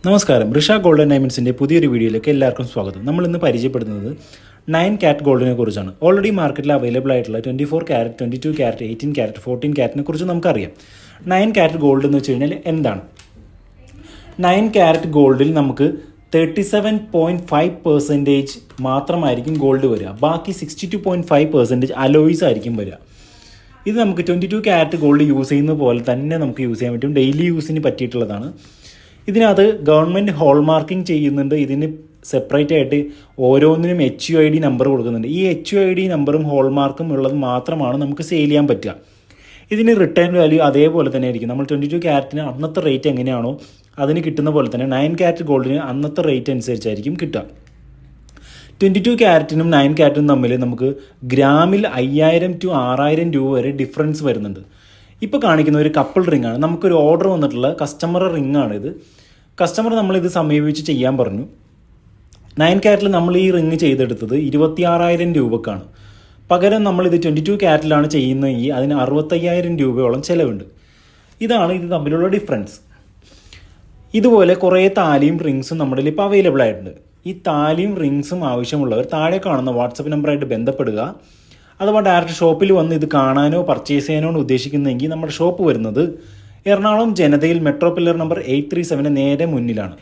നമസ്കാരം. Risha gold and ഡയമണ്ട്സിൻ്റെ പുതിയൊരു വീഡിയോയിലേക്ക് എല്ലാവർക്കും സ്വാഗതം. നമ്മൾ ഇന്ന് പരിചയപ്പെടുന്നത് 9 ക്യാരറ്റ് ഗോൾഡിനെ കുറിച്ചാണ്. ഓൾറെഡി മാർക്കറ്റിൽ അവൈലബിൾ ആയിട്ടുള്ള 24 ക്യാരറ്റ്, 22 ക്യാരറ്റ്, 18 ക്യാരറ്റ്, 14 ക്യാരറ്റിനെ കുറിച്ച് നമുക്കറിയാം. 9 ക്യാരറ്റ് ഗോൾഡ് എന്ന് വെച്ച് കഴിഞ്ഞാൽ എന്താണ്? 9 ക്യാരറ്റ് ഗോൾഡിൽ നമുക്ക് 37.5% മാത്രമായിരിക്കും ഗോൾഡ് വരിക. ബാക്കി 62.5% അലോയ്സ് ആയിരിക്കും വരിക. ഇത് നമുക്ക് 22 ക്യാരറ്റ് ഗോൾഡ് യൂസ് ചെയ്യുന്ന പോലെ തന്നെ നമുക്ക് യൂസ് ചെയ്യാൻ പറ്റും. ഡെയിലി യൂസിന് പറ്റിയിട്ടുള്ളതാണ്. ഇതിനകത്ത് ഗവൺമെൻറ് ഹോൾമാർക്കിംഗ് ചെയ്യുന്നുണ്ട്. ഇതിന് സെപ്പറേറ്റ് ആയിട്ട് ഓരോന്നിനും HUID നമ്പർ കൊടുക്കുന്നുണ്ട്. ഈ HUID നമ്പറും ഹോൾമാർക്കും ഉള്ളത് മാത്രമാണ് നമുക്ക് സെയിൽ ചെയ്യാൻ പറ്റുക. ഇതിന് റിട്ടേൺ വാല്യൂ അതേപോലെ തന്നെ ആയിരിക്കും. നമ്മൾ 22 ക്യാരറ്റിന് അന്നത്തെ റേറ്റ് എങ്ങനെയാണോ അതിന് കിട്ടുന്ന പോലെ തന്നെ 9 ക്യാരറ്റ് ഗോൾഡിന് അന്നത്തെ റേറ്റ് അനുസരിച്ചായിരിക്കും കിട്ടുക. 22 ക്യാരറ്റിനും 9 ക്യാരറ്റിനും തമ്മിൽ നമുക്ക് ഗ്രാമിൽ 5000 to 6000 രൂപ വരെ ഡിഫറൻസ് വരുന്നുണ്ട്. ഇപ്പോൾ കാണിക്കുന്ന ഒരു കപ്പിൾ റിംഗ് ആണ്. നമുക്കൊരു ഓർഡർ വന്നിട്ടുള്ള കസ്റ്റമർ റിംഗ് ആണിത്. കസ്റ്റമർ നമ്മളിത് സമീപിച്ച് ചെയ്യാൻ പറഞ്ഞു. 9 ക്യാരറ്റിൽ നമ്മൾ ഈ റിംഗ് ചെയ്തെടുത്തത് 26,000 രൂപക്കാണ്. പകരം നമ്മളിത് 22 ക്യാരറ്റിലാണ് ചെയ്യുന്നതെങ്കിൽ അതിന് 65,000 രൂപയോളം ചിലവുണ്ട്. ഇതാണ് ഇത് തമ്മിലുള്ള ഡിഫറൻസ്. ഇതുപോലെ കുറേ താലിയും റിങ്സും നമ്മുടെ ഇപ്പോൾ അവൈലബിൾ ആയിട്ടുണ്ട്. ഈ താലിയും റിങ്സും ആവശ്യമുള്ളവർ താഴെ കാണുന്ന വാട്സപ്പ് നമ്പറായിട്ട് ബന്ധപ്പെടുക. അഥവാ ഡയറക്റ്റ് ഷോപ്പിൽ വന്ന് ഇത് കാണാനോ പർച്ചേസ് ചെയ്യാനോ ഉദ്ദേശിക്കുന്നതെങ്കിൽ നമ്മുടെ ഷോപ്പ് വരുന്നത് എറണാകുളം ജനതയിൽ മെട്രോ പില്ലർ നമ്പർ 837 നേരെ മുന്നിലാണ്.